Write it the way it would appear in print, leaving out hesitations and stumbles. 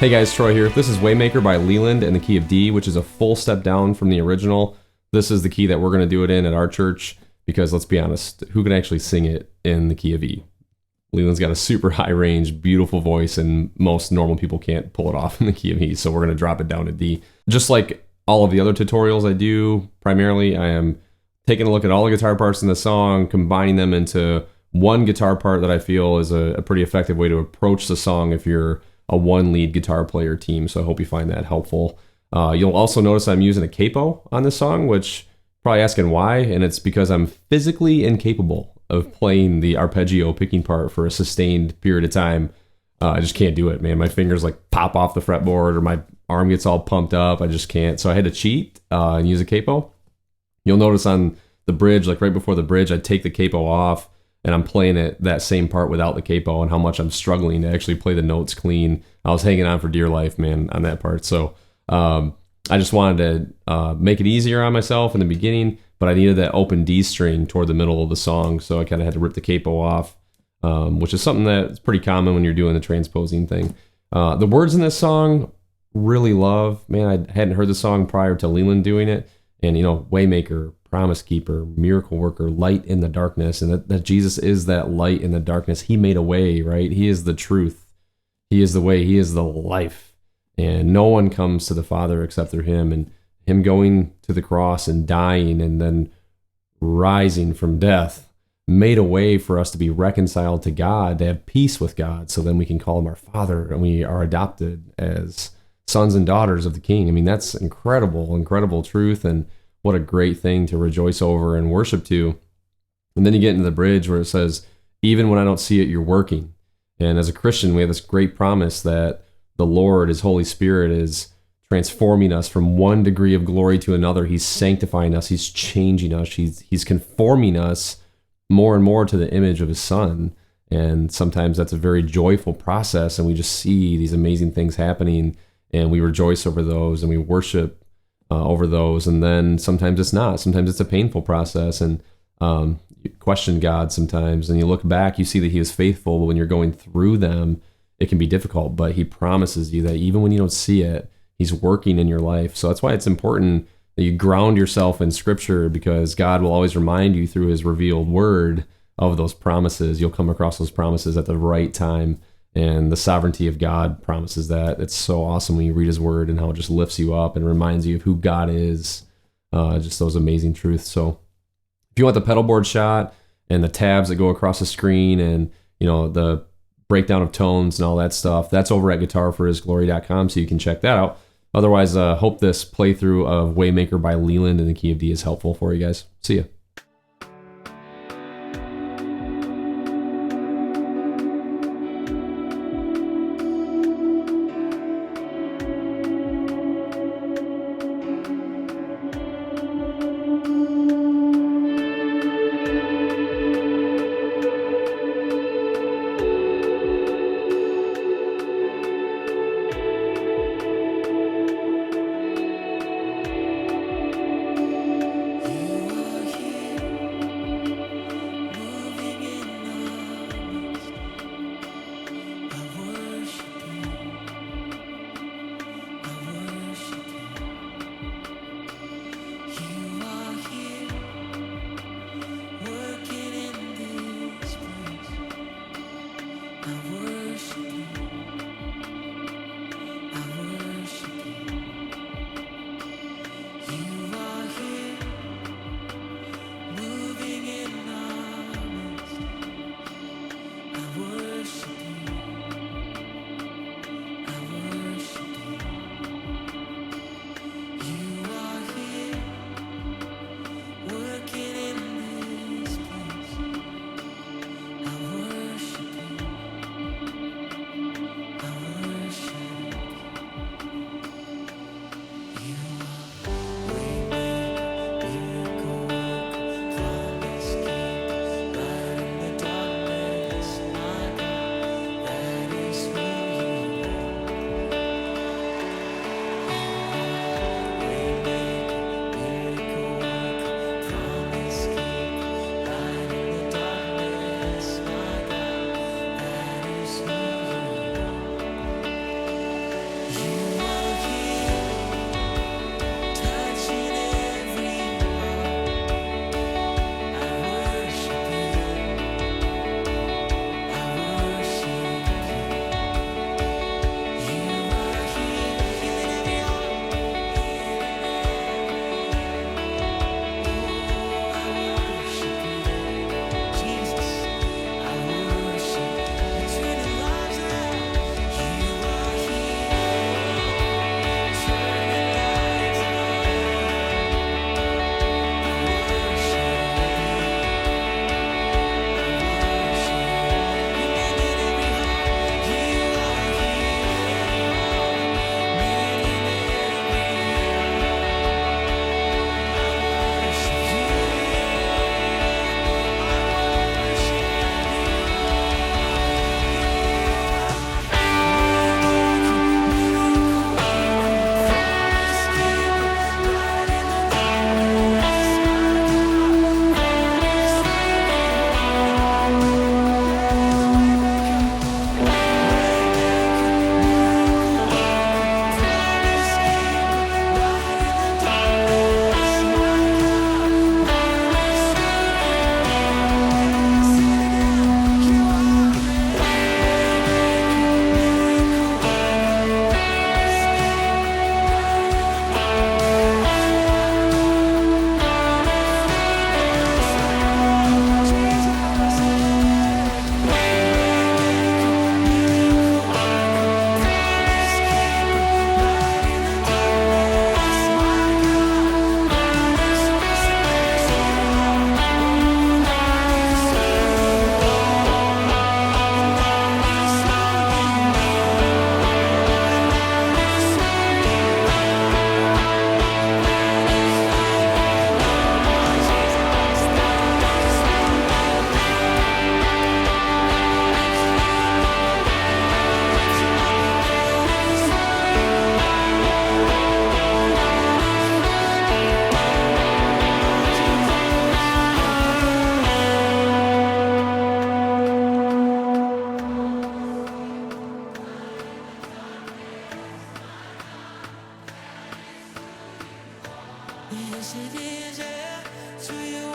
Hey guys, Troy here. This is Waymaker by Leeland in the key of D, which is a full step down from the original. This is the key that we're going to do it in at our church because, let's be honest, who can actually sing it in the key of E? Leeland's got a super high range, beautiful voice, and most normal people can't pull it off in the key of E, so we're going to drop it down to D. Just like all of the other tutorials I do, primarily I am taking a look at all the guitar parts in the song, combining them into one guitar part that I feel is a pretty effective way to approach the song if you're a one lead guitar player team. So I hope you find that helpful. You'll also notice I'm using a capo on this song, which probably asking why, and it's because I'm physically incapable of playing the arpeggio picking part for a sustained period of time. I just can't do it, man. My fingers like pop off the fretboard or my arm gets all pumped up. I just can't. So I had to cheat and use a capo. You'll notice on the bridge, like right before the bridge, I take the capo off and I'm playing it that same part without the capo, and how much I'm struggling to actually play the notes clean. I was hanging on for dear life, man, on that part. So I just wanted to make it easier on myself in the beginning, but I needed that open D string toward the middle of the song, so I kind of had to rip the capo off, which is something that's pretty common when you're doing the transposing thing. The words in this song, really love. Man, I hadn't heard the song prior to Leeland doing it, and Waymaker, Promise Keeper, Miracle Worker, Light in the Darkness, and that Jesus is that light in the darkness. He made a way, right? He is the truth. He is the way. He is the life. And no one comes to the Father except through him. And him going to the cross and dying and then rising from death made a way for us to be reconciled to God, to have peace with God, so then we can call him our Father, and we are adopted as sons and daughters of the King. I mean, that's incredible, incredible truth, and what a great thing to rejoice over and worship to. And then you get into the bridge where it says, even when I don't see it, you're working. And as a Christian, we have this great promise that the Lord, his Holy Spirit, is transforming us from one degree of glory to another. He's sanctifying us. He's changing us. He's conforming us more and more to the image of his Son. And sometimes that's a very joyful process, and we just see these amazing things happening, and we rejoice over those, and we worship over those. And then sometimes it's not. Sometimes it's a painful process, and you question God sometimes, and you look back, you see that he was faithful, but when you're going through them, it can be difficult. But he promises you that even when you don't see it, he's working in your life. So that's why it's important that you ground yourself in Scripture, because God will always remind you through his revealed word of those promises. You'll come across those promises at the right time, and the sovereignty of God promises that. It's so awesome when you read his word and how it just lifts you up and reminds you of who God is. Just those amazing truths. So if you want the pedal board shot and the tabs that go across the screen and the breakdown of tones and all that stuff, that's over at GuitarforHISGLORY.com, so you can check that out. Otherwise, hope this playthrough of Waymaker by Leeland in the key of D is helpful for you guys. See ya. Yes, it is, yeah. To you